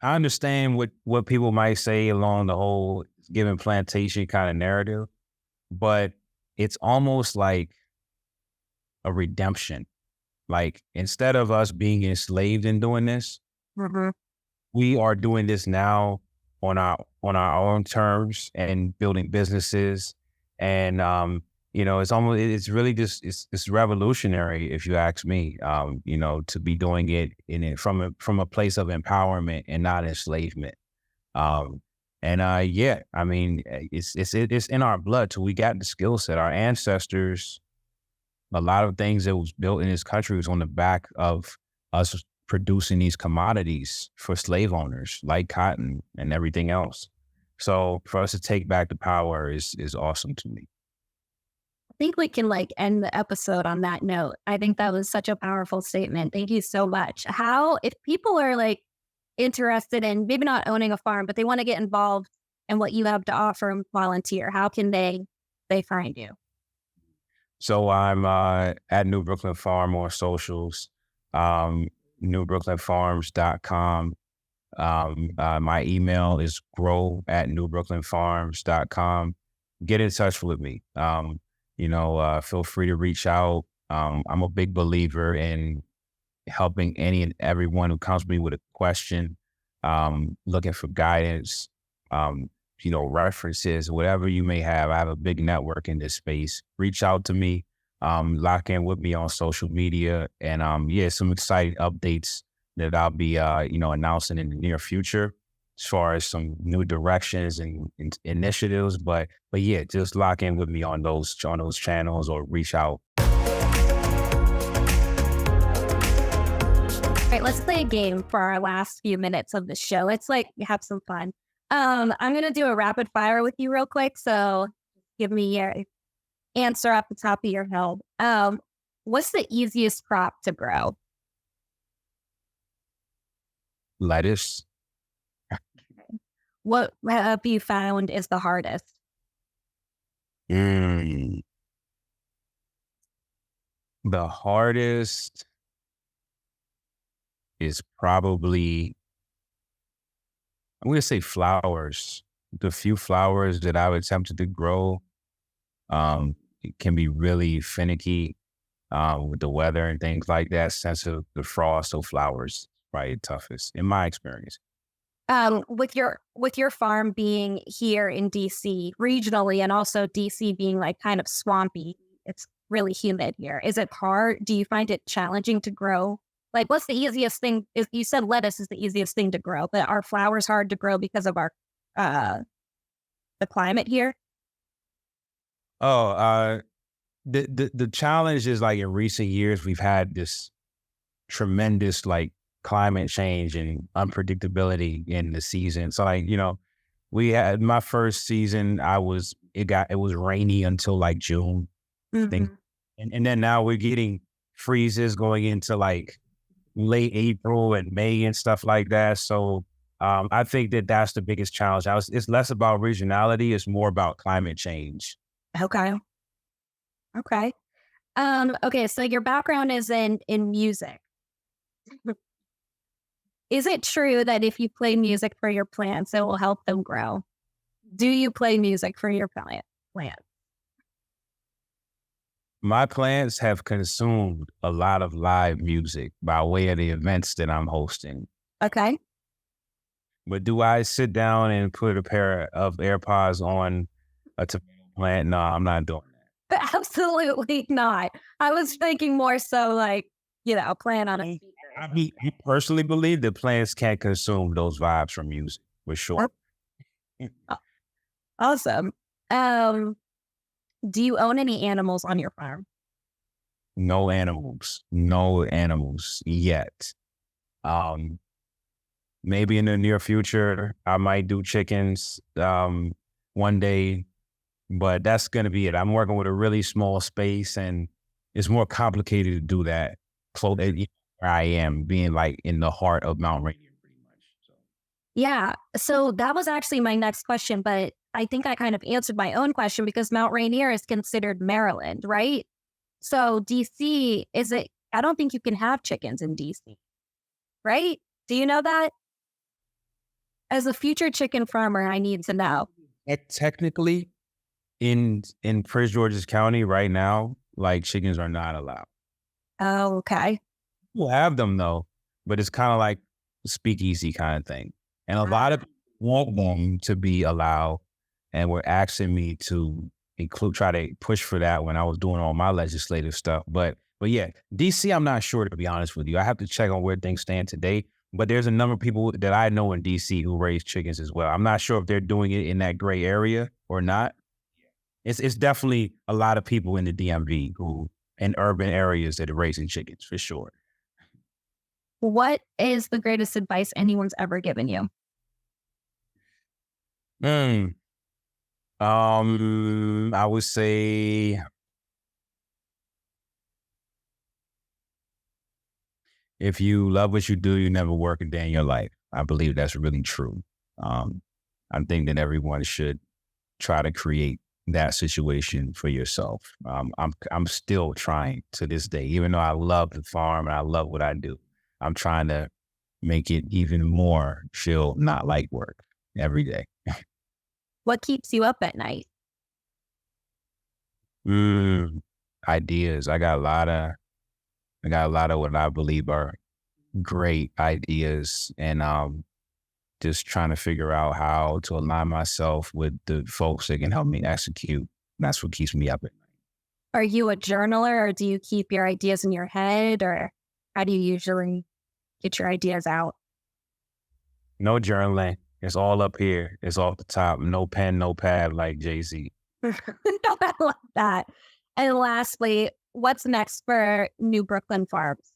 understand what people might say along the whole given plantation kind of narrative, but it's almost like a redemption. Like instead of us being enslaved in doing this, Mhm. we are doing this now on our own terms and building businesses. And it's really just it's revolutionary if you ask me. To be doing it from a place of empowerment and not enslavement. Um, yeah, I mean, it's in our blood. So we got the skill set. Our ancestors, a lot of things that was built in this country was on the back of us producing these commodities for slave owners like cotton and everything else. So for us to take back the power is awesome to me. I think we can like end the episode on that note. I think that was such a powerful statement. Thank you so much. If people are like interested in maybe not owning a farm, but they want to get involved in what you have to offer and volunteer, how can they find you? So I'm at New Brooklyn Farm on socials, newbrooklynfarms.com. My email is grow@newbrooklynfarms.com. Get in touch with me. Feel free to reach out. I'm a big believer in helping any and everyone who comes to me with a question, looking for guidance, references, whatever you may have. I have a big network in this space. Reach out to me, lock in with me on social media, and some exciting updates that I'll be, announcing in the near future as far as some new directions and initiatives. But yeah, just lock in with me on those channels or reach out. All right, let's play a game for our last few minutes of the show. Let's like have some fun. I'm gonna do a rapid fire with you real quick. So give me your answer off the top of your head. What's the easiest crop to grow? Lettuce. What have you found is the hardest? The hardest is probably, I'm going to say flowers. The few flowers that I've attempted to grow, it can be really finicky with the weather and things like that, sense of the frost. So flowers probably the toughest in my experience. With your farm being here in DC regionally, and also DC being like kind of swampy, it's really humid here. Is it hard? Do you find it challenging to grow? Like, what's the easiest thing? You said lettuce is the easiest thing to grow, but are flowers hard to grow because of our the climate here? Oh, the challenge is like in recent years we've had this tremendous like climate change and unpredictability in the season. So like, we had my first season, it was rainy until like June. Mhm. And then now we're getting freezes going into like late April and May and stuff like that. So I think that's the biggest challenge. It's less about regionality. It's more about climate change. Okay. Okay. Okay. So your background is in music. Is it true that if you play music for your plants, it will help them grow? Do you play music for your plant? My plants have consumed a lot of live music by way of the events that I'm hosting. Okay. But do I sit down and put a pair of AirPods on a tomato plant? No, I'm not doing that. Absolutely not. I was thinking more so like, plant on a speaker. I personally believe that plants can't consume those vibes from music, for sure. Awesome. Do you own any animals on your farm? No animals yet. Maybe in the near future, I might do chickens one day, but that's going to be it. I'm working with a really small space and it's more complicated to do that close where I am, being like in the heart of Mount Rainier. Yeah. So that was actually my next question, but I think I kind of answered my own question because Mount Rainier is considered Maryland, right? So DC, is it, I don't think you can have chickens in DC, right? Do you know that? As a future chicken farmer, I need to know. Technically, in Prince George's County right now, like chickens are not allowed. Oh, okay. We'll have them though, but it's kind of like a speakeasy kind of thing. And a lot of people want them to be allowed and were asking me to try to push for that when I was doing all my legislative stuff. But yeah, DC, I'm not sure, to be honest with you. I have to check on where things stand today. But there's a number of people that I know in DC who raise chickens as well. I'm not sure if they're doing it in that gray area or not. It's definitely a lot of people in the DMV who in urban areas that are raising chickens for sure. What is the greatest advice anyone's ever given you? I would say if you love what you do, you never work a day in your life. I believe that's really true. I think that everyone should try to create that situation for yourself. I'm still trying to this day, even though I love the farm and I love what I do. I'm trying to make it even more feel not like work every day. What keeps you up at night? Ideas. I got a lot of what I believe are great ideas, and just trying to figure out how to align myself with the folks that can help me execute. That's what keeps me up at night. Are you a journaler or do you keep your ideas in your head, or how do you usually get your ideas out? No journaling. It's all up here. It's off the top. No pen, no pad, like Jay-Z. I love that. And lastly, what's next for New Brooklyn Farms?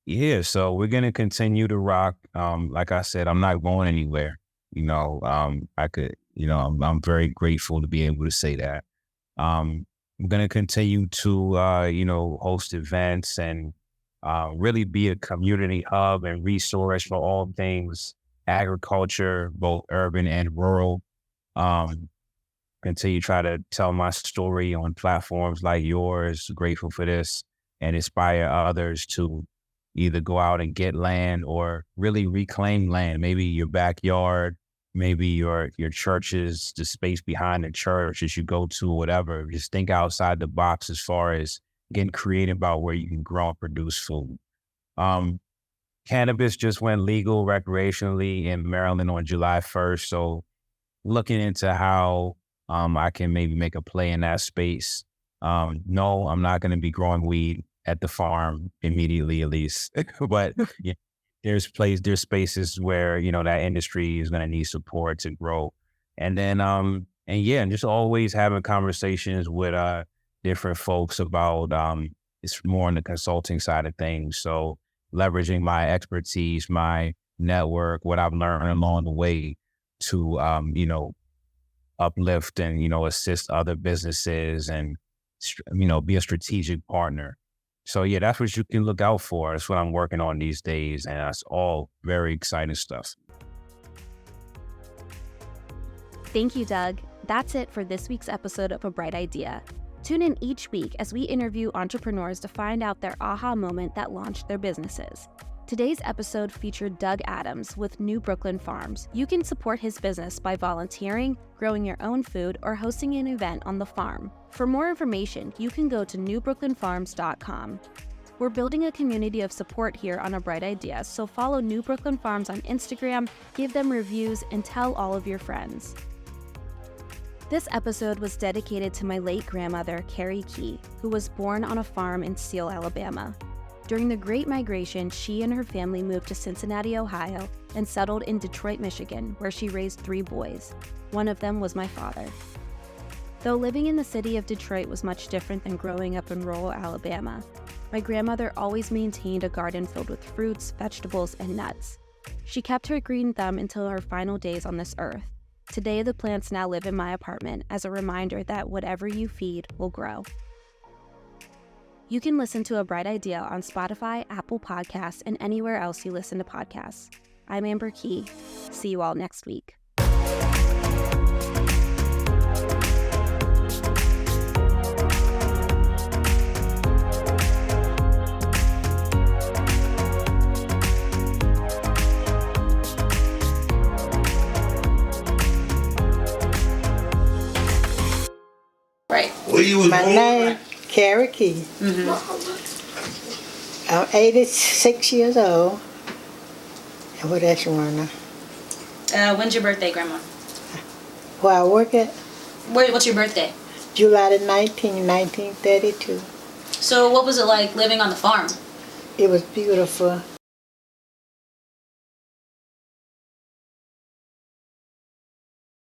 Yeah, so we're gonna continue to rock. Like I said, I'm not going anywhere. I'm very grateful to be able to say that. I'm gonna continue to host events and really be a community hub and resource for all things agriculture, both urban and rural. Continue to try to tell my story on platforms like yours. Grateful for this, and inspire others to either go out and get land or really reclaim land. Maybe your backyard, maybe your churches, the space behind the church as you go to, whatever. Just think outside the box as far as getting creative about where you can grow and produce food. Cannabis just went legal recreationally in Maryland on July 1st. So looking into how I can maybe make a play in that space. No, I'm not going to be growing weed at the farm immediately, at least. But yeah, there's spaces where, that industry is going to need support to grow. And then, and just always having conversations with different folks about, it's more on the consulting side of things. So leveraging my expertise, my network, what I've learned along the way to, uplift and, assist other businesses and, be a strategic partner. So yeah, that's what you can look out for. That's what I'm working on these days. And that's all very exciting stuff. Thank you, Doug. That's it for this week's episode of A Bright Idea. Tune in each week as we interview entrepreneurs to find out their aha moment that launched their businesses. Today's episode featured Doug Adams with New Brooklyn Farms. You can support his business by volunteering, growing your own food, or hosting an event on the farm. For more information, you can go to newbrooklynfarms.com. We're building a community of support here on A Bright Idea, so follow New Brooklyn Farms on Instagram, give them reviews, and tell all of your friends. This episode was dedicated to my late grandmother, Carrie Key, who was born on a farm in Steele, Alabama. During the Great Migration, she and her family moved to Cincinnati, Ohio, and settled in Detroit, Michigan, where she raised 3 boys. One of them was my father. Though living in the city of Detroit was much different than growing up in rural Alabama, my grandmother always maintained a garden filled with fruits, vegetables, and nuts. She kept her green thumb until her final days on this earth. Today, the plants now live in my apartment as a reminder that whatever you feed will grow. You can listen to A Bright Idea on Spotify, Apple Podcasts, and anywhere else you listen to podcasts. I'm Amber Key. See you all next week. Right. My name, Carrie Key. I'm 86 years old. And what else you want to know? When's your birthday, Grandma? Where I work at? What's your birthday? July the 19th, 1932. So what was it like living on the farm? It was beautiful.